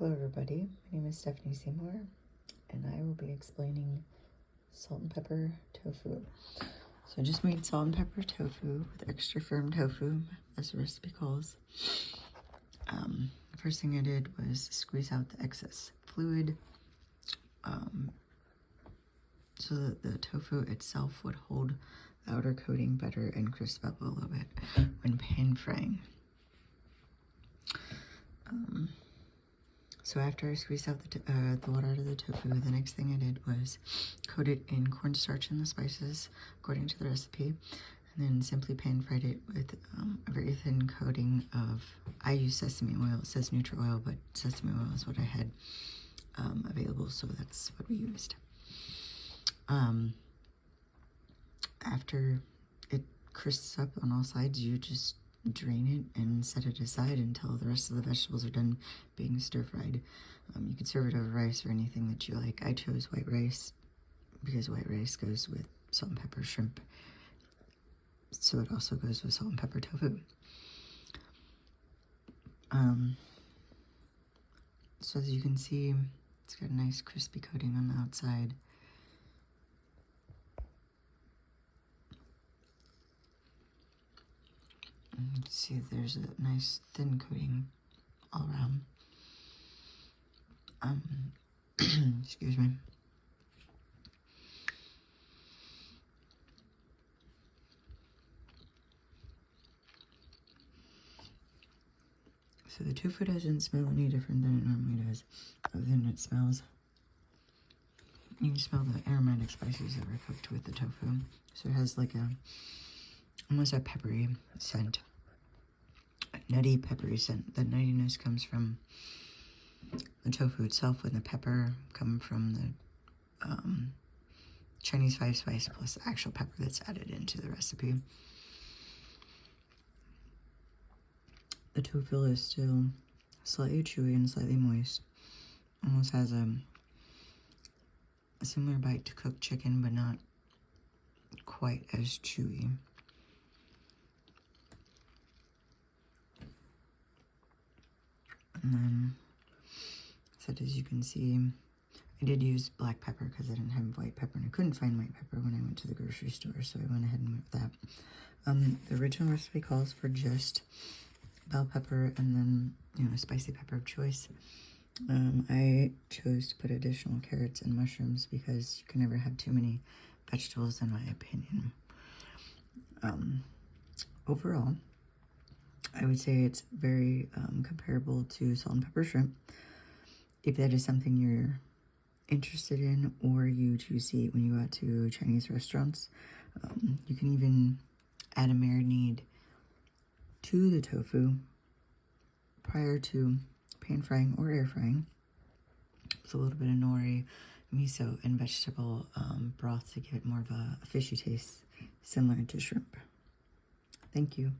Hello everybody, my name is Stephanie Seymour and I will be explaining salt and pepper tofu. So I just made salt and pepper tofu with extra firm tofu, as the recipe calls. The first thing I did was squeeze out the excess fluid so that the tofu itself would hold the outer coating better and crisp up a little bit when pan frying. So after I squeezed out the water out of the tofu, the next thing I did was coat it in cornstarch and the spices according to the recipe, and then simply pan fried it with a very thin coating of, I use sesame oil. It says Nutri-Oil, but sesame oil is what I had available, so that's what we used. After it crisps up on all sides, you just drain it and set it aside until the rest of the vegetables are done being stir-fried. You can serve it over rice or anything that you like. I chose white rice because white rice goes with salt and pepper shrimp, so it also goes with salt and pepper tofu. So as you can see, it's got a nice crispy coating on the outside. You can see there's a nice thin coating all around. Excuse me. So the tofu doesn't smell any different than it normally does, other than it smells, you can smell the aromatic spices that were cooked with the tofu. So it has like almost a peppery scent, a nutty peppery scent. The nuttiness comes from the tofu itself, and the pepper come from the Chinese 5-spice plus actual pepper that's added into the recipe. The tofu is still slightly chewy and slightly moist. Almost has a similar bite to cooked chicken, but not quite as chewy. And then, so as you can see, I did use black pepper because I didn't have white pepper, and I couldn't find white pepper when I went to the grocery store, so I went ahead and went with that. The original recipe calls for just bell pepper and then, a spicy pepper of choice. I chose to put additional carrots and mushrooms because you can never have too many vegetables, in my opinion. Overall, I would say it's very comparable to salt and pepper shrimp. If that is something you're interested in, or you choose to eat when you go out to Chinese restaurants, you can even add a marinade to the tofu prior to pan frying or air frying with a little bit of nori, miso, and vegetable broth to give it more of a fishy taste, similar to shrimp. Thank you.